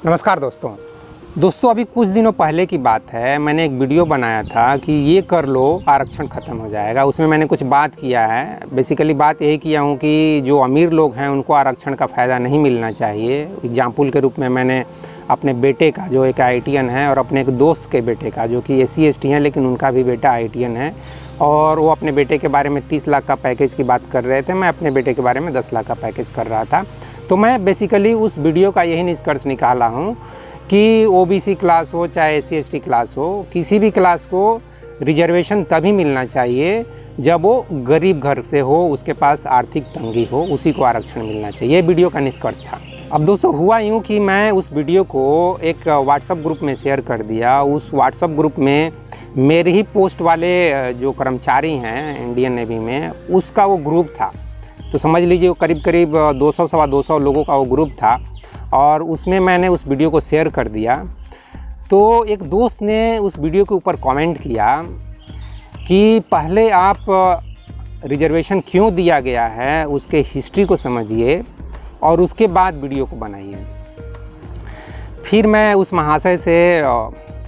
नमस्कार दोस्तों अभी कुछ दिनों पहले की बात है, मैंने एक वीडियो बनाया था कि ये कर लो आरक्षण ख़त्म हो जाएगा। उसमें मैंने कुछ बात किया है। बेसिकली बात यही किया हूँ कि जो अमीर लोग हैं उनको आरक्षण का फ़ायदा नहीं मिलना चाहिए। एग्जाम्पल के रूप में मैंने अपने बेटे का, जो एक IITian है, और अपने एक दोस्त के बेटे का, जो कि SC ST हैं लेकिन उनका भी बेटा IITian है, और वो अपने बेटे के बारे में 30 लाख का पैकेज की बात कर रहे थे। मैं अपने बेटे के बारे में 10 लाख का पैकेज कर रहा था। तो मैं बेसिकली उस वीडियो का यही निष्कर्ष निकाला हूँ कि OBC क्लास हो चाहे SC ST क्लास हो, किसी भी क्लास को रिजर्वेशन तभी मिलना चाहिए जब वो गरीब घर से हो, उसके पास आर्थिक तंगी हो, उसी को आरक्षण मिलना चाहिए। ये वीडियो का निष्कर्ष था। अब दोस्तों हुआ यूँ कि मैं उस वीडियो को एक व्हाट्सएप ग्रुप में शेयर कर दिया। उस व्हाट्सएप ग्रुप में मेरे ही पोस्ट वाले जो कर्मचारी हैं इंडियन नेवी में, उसका वो ग्रुप था। तो समझ लीजिए वो करीब 200 सवा 200 लोगों का वो ग्रुप था, और उसमें मैंने उस वीडियो को शेयर कर दिया। तो एक दोस्त ने उस वीडियो के ऊपर कमेंट किया कि पहले आप रिजर्वेशन क्यों दिया गया है उसके हिस्ट्री को समझिए और उसके बाद वीडियो को बनाइए। फिर मैं उस महाशय से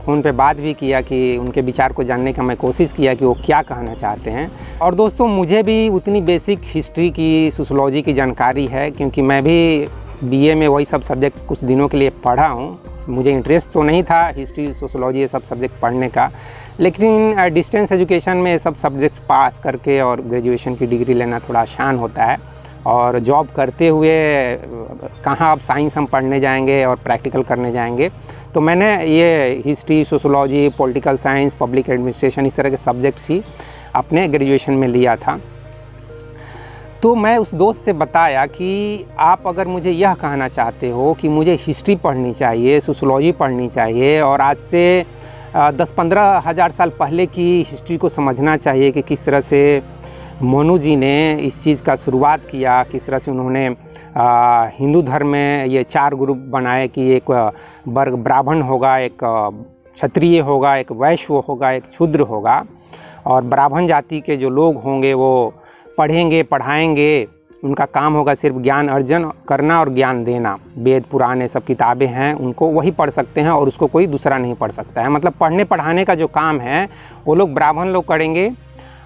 फ़ोन पे बात भी किया कि उनके विचार को जानने का मैं कोशिश किया कि वो क्या कहना चाहते हैं। और दोस्तों मुझे भी उतनी बेसिक हिस्ट्री की, सोशियोलॉजी की जानकारी है, क्योंकि मैं भी BA में वही सब सब्जेक्ट कुछ दिनों के लिए पढ़ा हूँ। मुझे इंटरेस्ट तो नहीं था हिस्ट्री, सोशियोलॉजी ये सब सब्जेक्ट पढ़ने का, लेकिन डिस्टेंस एजुकेशन में ये सब सब्जेक्ट्स पास करके और ग्रेजुएशन की डिग्री लेना थोड़ा आसान होता है। और जॉब करते हुए कहाँ अब साइंस हम पढ़ने जाएंगे और प्रैक्टिकल करने जाएंगे। तो मैंने ये history, sociology, political science, public administration, इस तरह के सब्जेक्ट्स ही अपने ग्रेजुएशन में लिया था। तो मैं उस दोस्त से बताया कि आप अगर मुझे यह कहना चाहते हो कि मुझे हिस्ट्री पढ़नी चाहिए, सोशियोलॉजी पढ़नी चाहिए, और आज से 10-15 हज़ार साल पहले की हिस्ट्री को समझना चाहिए कि किस तरह से मनु जी ने इस चीज़ का शुरुआत किया, किस तरह से उन्होंने हिंदू धर्म में ये 4 ग्रुप बनाए कि एक वर्ग ब्राह्मण होगा, एक क्षत्रिय होगा, एक वैश्य होगा, एक शूद्र होगा। और ब्राह्मण जाति के जो लोग होंगे वो पढ़ेंगे, पढ़ाएंगे, उनका काम होगा सिर्फ ज्ञान अर्जन करना और ज्ञान देना। वेद पुराण ये सब किताबें हैं, उनको वही पढ़ सकते हैं और उसको कोई दूसरा नहीं पढ़ सकता है। मतलब पढ़ने पढ़ाने का जो काम है वो लोग ब्राह्मण लोग करेंगे।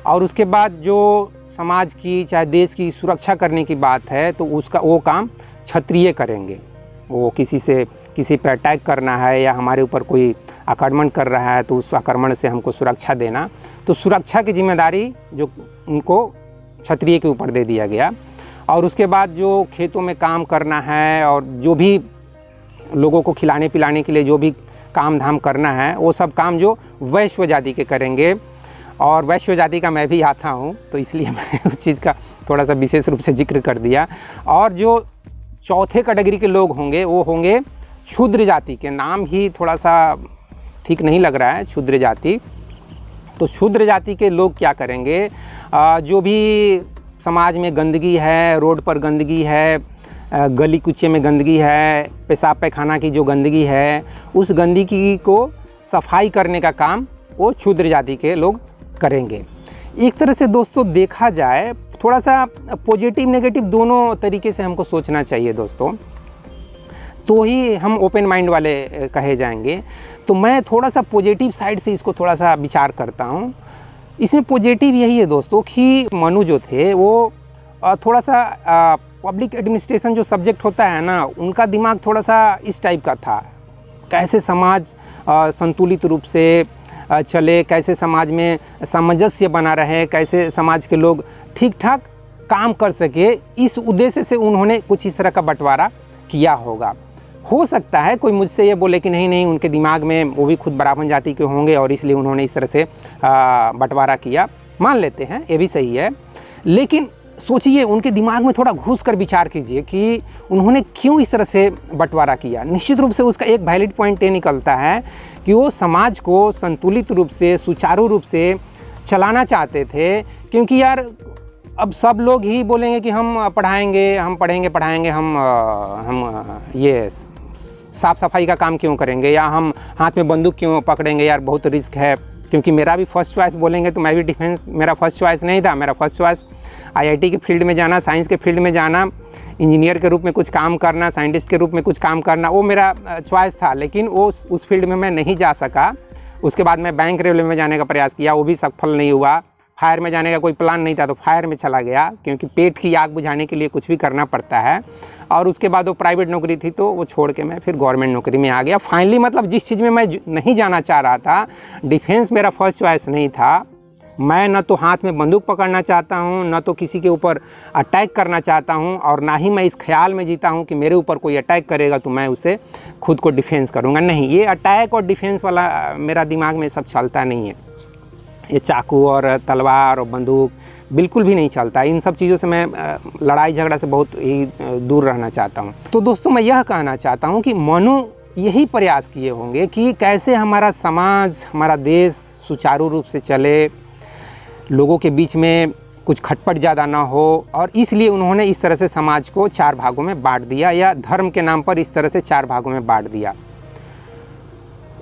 और उसके बाद जो समाज की चाहे देश की सुरक्षा करने की बात है तो उसका वो काम क्षत्रिय करेंगे। वो किसी पर अटैक करना है या हमारे ऊपर कोई आक्रमण कर रहा है तो उस आक्रमण से हमको सुरक्षा देना, तो सुरक्षा की जिम्मेदारी जो उनको क्षत्रिय के ऊपर दे दिया गया। और उसके बाद जो खेतों में काम करना है और जो भी लोगों को खिलाने पिलाने के लिए जो भी काम धाम करना है, वो सब काम जो वैश्य जाति के करेंगे। और वैश्य जाति का मैं भी आता हूँ, तो इसलिए मैंने उस चीज़ का थोड़ा सा विशेष रूप से जिक्र कर दिया। और जो चौथे कैटेगरी के लोग होंगे वो होंगे शूद्र जाति के। नाम ही थोड़ा सा ठीक नहीं लग रहा है, शूद्र जाति। तो शूद्र जाति के लोग क्या करेंगे, जो भी समाज में गंदगी है, रोड पर गंदगी है, गली कुच्चे में गंदगी है, पेशाब पैखाना की जो गंदगी है, उस गंदगी को सफाई करने का काम वो शूद्र जाति के लोग करेंगे। एक तरह से दोस्तों देखा जाए, थोड़ा सा पॉजिटिव नेगेटिव दोनों तरीके से हमको सोचना चाहिए दोस्तों, तो ही हम ओपन माइंड वाले कहे जाएंगे। तो मैं थोड़ा सा पॉजिटिव साइड से इसको थोड़ा सा विचार करता हूँ। इसमें पॉजिटिव यही है दोस्तों कि मनु जो थे वो थोड़ा सा पब्लिक एडमिनिस्ट्रेशन जो सब्जेक्ट होता है ना, उनका दिमाग थोड़ा सा इस टाइप का था। कैसे समाज संतुलित रूप से चले, कैसे समाज में सामंजस्य बना रहे, कैसे समाज के लोग ठीक ठाक काम कर सके, इस उद्देश्य से उन्होंने कुछ इस तरह का बंटवारा किया होगा। हो सकता है कोई मुझसे ये बोले कि नहीं उनके दिमाग में वो भी खुद ब्राह्मण जाति के होंगे और इसलिए उन्होंने इस तरह से बंटवारा किया। मान लेते हैं, ये भी सही है। लेकिन सोचिए, उनके दिमाग में थोड़ा घुस कर विचार कीजिए कि उन्होंने क्यों इस तरह से बंटवारा किया। निश्चित रूप से उसका एक वैलिड पॉइंट ये निकलता है कि वो समाज को संतुलित रूप से, सुचारू रूप से चलाना चाहते थे। क्योंकि यार अब सब लोग ही बोलेंगे कि हम पढ़ाएंगे, हम पढ़ेंगे पढ़ाएंगे, हम ये साफ़ सफाई का काम क्यों करेंगे, या हम हाथ में बंदूक क्यों पकड़ेंगे, यार बहुत रिस्क है, क्योंकि मेरा भी फर्स्ट चॉइस बोलेंगे तो मैं भी डिफेंस मेरा फर्स्ट चॉइस नहीं था। मेरा फर्स्ट चॉइस आईआईटी के फील्ड में जाना, साइंस के फील्ड में जाना, इंजीनियर के रूप में कुछ काम करना, साइंटिस्ट के रूप में कुछ काम करना, वो मेरा चॉइस था। लेकिन वो उस फील्ड में मैं नहीं जा सका। उसके बाद मैं बैंक रेलवे में जाने का प्रयास किया, वो भी सफल नहीं हुआ। फायर में जाने का कोई प्लान नहीं था तो फायर में चला गया, क्योंकि पेट की आग बुझाने के लिए कुछ भी करना पड़ता है। और उसके बाद वो प्राइवेट नौकरी थी तो वो छोड़ के मैं फिर गवर्नमेंट नौकरी में आ गया। फाइनली मतलब जिस चीज़ में मैं नहीं जाना चाह रहा था, डिफेंस मेरा फर्स्ट चॉइस नहीं था। मैं न तो हाथ में बंदूक पकड़ना चाहता हूँ, न तो किसी के ऊपर अटैक करना चाहता हूँ, और ना ही मैं इस ख्याल में जीता हूँ कि मेरे ऊपर कोई अटैक करेगा तो मैं उसे खुद को डिफेंस करूँगा। नहीं, ये अटैक और डिफेंस वाला मेरा दिमाग में सब चलता नहीं है। ये चाकू और तलवार और बंदूक बिल्कुल भी नहीं चलता। इन सब चीज़ों से मैं लड़ाई झगड़ा से बहुत ही दूर रहना चाहता हूँ। तो दोस्तों, मैं यह कहना चाहता हूँ कि मनु यही प्रयास किए होंगे कि कैसे हमारा समाज, हमारा देश सुचारू रूप से चले, लोगों के बीच में कुछ खटपट ज़्यादा ना हो, और इसलिए उन्होंने इस तरह से समाज को 4 भागों में बांट दिया, या धर्म के नाम पर इस तरह से 4 भागों में बांट दिया।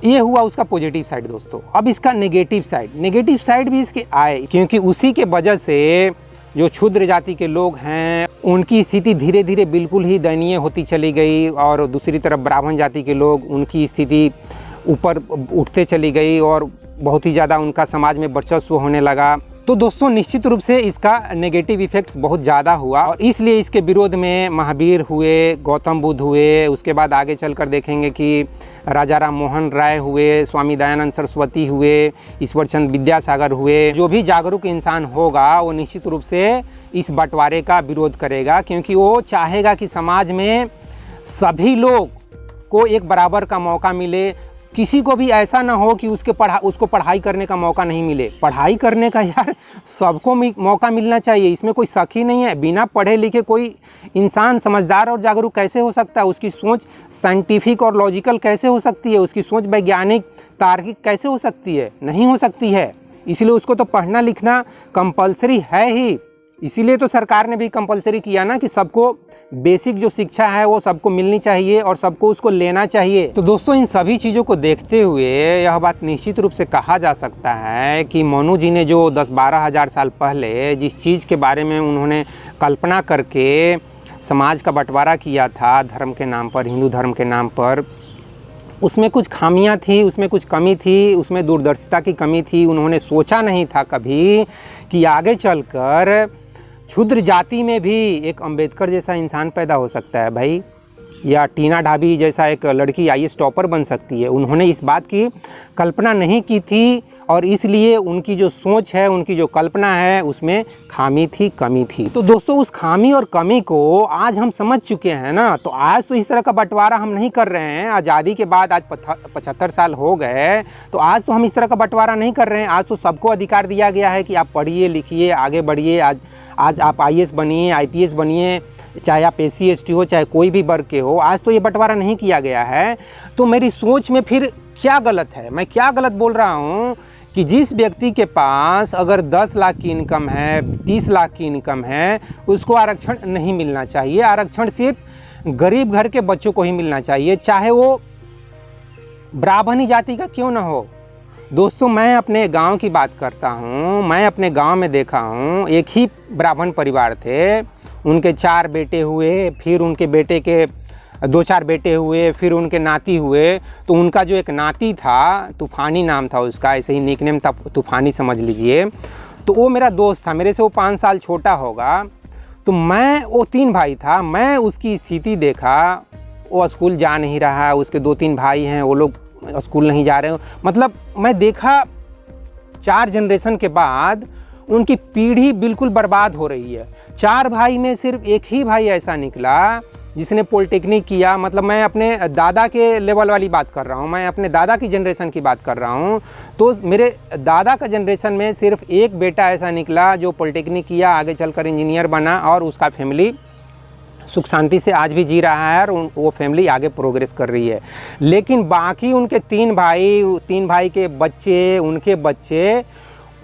ये हुआ उसका पॉजिटिव साइड दोस्तों। अब इसका नेगेटिव साइड भी इसके आए, क्योंकि उसी के वजह से जो क्षुद्र जाति के लोग हैं उनकी स्थिति धीरे धीरे बिल्कुल ही दयनीय होती चली गई, और दूसरी तरफ ब्राह्मण जाति के लोग, उनकी स्थिति ऊपर उठते चली गई और बहुत ही ज़्यादा उनका समाज में वर्चस्व होने लगा। तो दोस्तों, निश्चित रूप से इसका नेगेटिव इफ़ेक्ट्स बहुत ज़्यादा हुआ, और इसलिए इसके विरोध में महावीर हुए, गौतम बुद्ध हुए, उसके बाद आगे चलकर देखेंगे कि राजा राम मोहन राय हुए, स्वामी दयानंद सरस्वती हुए, ईश्वरचंद विद्यासागर हुए। जो भी जागरूक इंसान होगा वो निश्चित रूप से इस बंटवारे का विरोध करेगा, क्योंकि वो चाहेगा कि समाज में सभी लोग को एक बराबर का मौका मिले। किसी को भी ऐसा ना हो कि उसको पढ़ाई करने का मौका नहीं मिले। पढ़ाई करने का यार सबको मौका मिलना चाहिए, इसमें कोई शक ही नहीं है। बिना पढ़े लिखे कोई इंसान समझदार और जागरूक कैसे हो सकता है? उसकी सोच साइंटिफिक और लॉजिकल कैसे हो सकती है? उसकी सोच वैज्ञानिक तार्किक कैसे हो सकती है? नहीं हो सकती है। इसलिए उसको तो पढ़ना लिखना कंपलसरी है ही। इसीलिए तो सरकार ने भी कंपलसरी किया ना कि सबको बेसिक जो शिक्षा है वो सबको मिलनी चाहिए और सबको उसको लेना चाहिए। तो दोस्तों, इन सभी चीज़ों को देखते हुए यह बात निश्चित रूप से कहा जा सकता है कि मनु जी ने जो 10-12 हज़ार साल पहले जिस चीज़ के बारे में उन्होंने कल्पना करके समाज का बंटवारा किया था धर्म के नाम पर, हिंदू धर्म के नाम पर, उसमें कुछ खामियां थी, उसमें कुछ कमी थी, उसमें दूरदर्शिता की कमी थी। उन्होंने सोचा नहीं था कभी कि आगे चलकर क्षुद्र जाति में भी एक अंबेडकर जैसा इंसान पैदा हो सकता है भाई, या टीना ढाबी जैसा एक लड़की आईएएस टॉपर बन सकती है। उन्होंने इस बात की कल्पना नहीं की थी, और इसलिए उनकी जो सोच है, उनकी जो कल्पना है, उसमें खामी थी, कमी थी। तो दोस्तों, उस खामी और कमी को आज हम समझ चुके हैं ना, तो आज तो इस तरह का बंटवारा हम नहीं कर रहे हैं। आज़ादी के बाद आज 75 साल हो गए, तो आज तो हम इस तरह का बंटवारा नहीं कर रहे हैं। आज तो सबको अधिकार दिया गया है कि आप पढ़िए लिखिए, आगे बढ़िए। आज आप आईएएस बनिए, आईपीएस बनिए, चाहे आप एससी एसटी हो, चाहे कोई भी वर्ग के हो। आज तो ये बंटवारा नहीं किया गया है। तो मेरी सोच में फिर क्या गलत है? मैं क्या गलत बोल रहा हूँ कि जिस व्यक्ति के पास अगर 10 लाख की इनकम है, 30 लाख की इनकम है, उसको आरक्षण नहीं मिलना चाहिए। आरक्षण सिर्फ गरीब घर के बच्चों को ही मिलना चाहिए, चाहे वो ब्राह्मणी जाति का क्यों ना हो। दोस्तों, मैं अपने गांव की बात करता हूं। मैं अपने गांव में देखा हूं, एक ही ब्राह्मण परिवार थे, उनके 4 बेटे हुए, फिर उनके बेटे के 2-4 बेटे हुए, फिर उनके नाती हुए। तो उनका जो एक नाती था, तूफ़ानी नाम था उसका, ऐसे ही निकनेम था, तूफ़ानी समझ लीजिए। तो वो मेरा दोस्त था, मेरे से वो 5 साल छोटा होगा। तो वो 3 भाई था, मैं उसकी स्थिति देखा। वो स्कूल जा नहीं रहा, उसके 2-3 भाई हैं, वो लोग स्कूल नहीं जा रहे हो। मतलब मैं देखा 4 जनरेशन के बाद उनकी पीढ़ी बिल्कुल बर्बाद हो रही है। 4 भाई में सिर्फ एक ही भाई ऐसा निकला जिसने पॉलिटेक्निक किया। मतलब मैं अपने दादा के लेवल वाली बात कर रहा हूँ, मैं अपने दादा की जनरेशन की बात कर रहा हूँ। तो मेरे दादा का जनरेशन में सिर्फ एक बेटा ऐसा निकला जो पॉलिटेक्निक किया, आगे चलकर इंजीनियर बना, और उसका फैमिली सुख शांति से आज भी जी रहा है, और वो फैमिली आगे प्रोग्रेस कर रही है। लेकिन बाकी उनके 3 भाई के बच्चे, उनके बच्चे,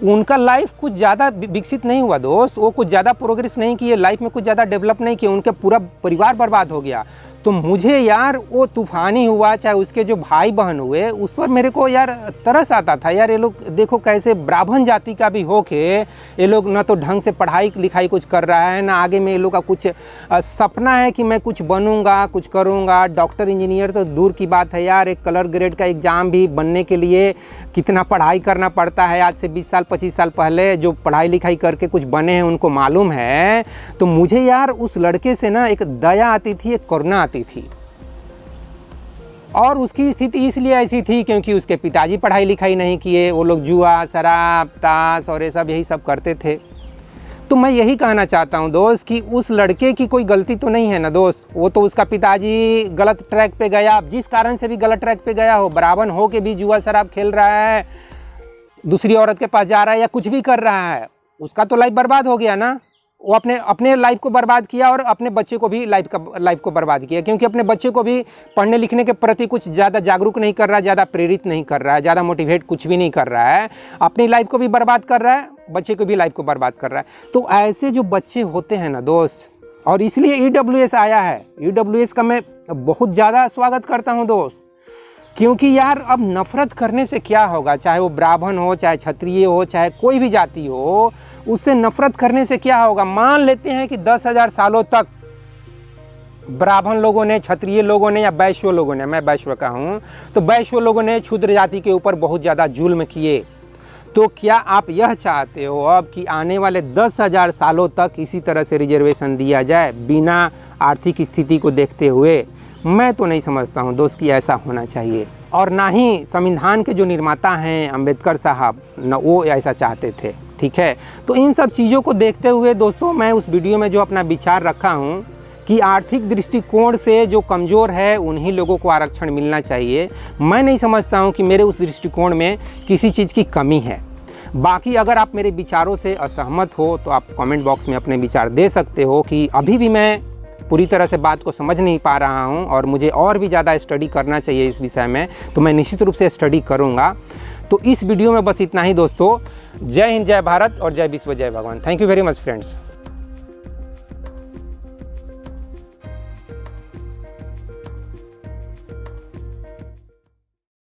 उनका लाइफ कुछ ज़्यादा विकसित नहीं हुआ दोस्त, वो कुछ ज़्यादा प्रोग्रेस नहीं किए, लाइफ में कुछ ज़्यादा डेवलप नहीं किए, उनका पूरा परिवार बर्बाद हो गया। तो मुझे यार वो तूफ़ानी हुआ, चाहे उसके जो भाई बहन हुए, उस पर मेरे को यार तरस आता था। यार ये लोग देखो कैसे ब्राह्मण जाति का भी होके ये लोग ना तो ढंग से पढ़ाई लिखाई कुछ कर रहा है, ना आगे में ये लोग का कुछ सपना है कि मैं कुछ बनूंगा, कुछ करूंगा। डॉक्टर इंजीनियर तो दूर की बात है यार, एक कलर ग्रेड का एग्ज़ाम भी बनने के लिए कितना पढ़ाई करना पड़ता है। आज से 20 साल 25 साल पहले जो पढ़ाई लिखाई करके कुछ बने हैं उनको मालूम है। तो मुझे यार उस लड़के से ना एक दया आती थी, एक करुणा आती थी। और उसकी स्थिति इसलिए ऐसी थी क्योंकि उसके पिताजी पढ़ाई लिखाई नहीं किए, वो लोग जुआ, शराब, ताश और ये सब यही सब करते थे। तो मैं यही कहना चाहता हूँ दोस्त कि उस लड़के की कोई गलती तो नहीं है ना दोस्त, वो तो उसका पिताजी गलत ट्रैक पे गया, जिस कारण से भी गलत ट्रैक पे गया हो, ब्राह्मण हो के भी जुआ शराब खेल रहा है, दूसरी औरत के पास जा रहा है या कुछ भी कर रहा है, उसका तो लाइफ बर्बाद हो गया ना। वो अपने लाइफ को बर्बाद किया और अपने बच्चे को भी लाइफ को बर्बाद किया, क्योंकि अपने बच्चे को भी पढ़ने लिखने के प्रति कुछ ज़्यादा जागरूक नहीं कर रहा है, ज़्यादा प्रेरित नहीं कर रहा है, ज़्यादा मोटिवेट कुछ भी नहीं कर रहा है, अपनी लाइफ को भी बर्बाद कर रहा है, बच्चे को भी लाइफ को बर्बाद कर रहा है। तो ऐसे जो बच्चे होते हैं ना दोस्त, और इसलिए EWS आया है, EWS का मैं बहुत ज़्यादा स्वागत करता हूँ दोस्त, क्योंकि यार अब नफ़रत करने से क्या होगा, चाहे वो ब्राह्मण हो, चाहे क्षत्रिय हो, चाहे कोई भी जाति हो, उससे नफ़रत करने से क्या होगा। मान लेते हैं कि 10,000 सालों तक ब्राह्मण लोगों ने, क्षत्रिय लोगों ने या वैश्य लोगों ने, मैं वैश्य का हूँ, तो वैश्य लोगों ने क्षुद्र जाति के ऊपर बहुत ज़्यादा जुल्म किए। तो क्या आप यह चाहते हो अब कि आने वाले 10,000 सालों तक इसी तरह से रिजर्वेशन दिया जाए बिना आर्थिक स्थिति को देखते हुए? मैं तो नहीं समझता हूँ दोस्त कि ऐसा होना चाहिए, और ना ही संविधान के जो निर्माता हैं अम्बेडकर साहब, न वो ऐसा चाहते थे। ठीक है, तो इन सब चीज़ों को देखते हुए दोस्तों मैं उस वीडियो में जो अपना विचार रखा हूँ कि आर्थिक दृष्टिकोण से जो कमज़ोर है उन्हीं लोगों को आरक्षण मिलना चाहिए। मैं नहीं समझता हूँ कि मेरे उस दृष्टिकोण में किसी चीज़ की कमी है। बाकी अगर आप मेरे विचारों से असहमत हो तो आप कमेंट बॉक्स में अपने विचार दे सकते हो कि अभी भी मैं पूरी तरह से बात को समझ नहीं पा रहा हूँ और मुझे और भी ज़्यादा स्टडी करना चाहिए इस विषय में, तो मैं निश्चित रूप से स्टडी करूँगा। तो इस वीडियो में बस इतना ही दोस्तों। जय हिंद, जय भारत और जय विश्व, जय भगवान। Thank you very much friends.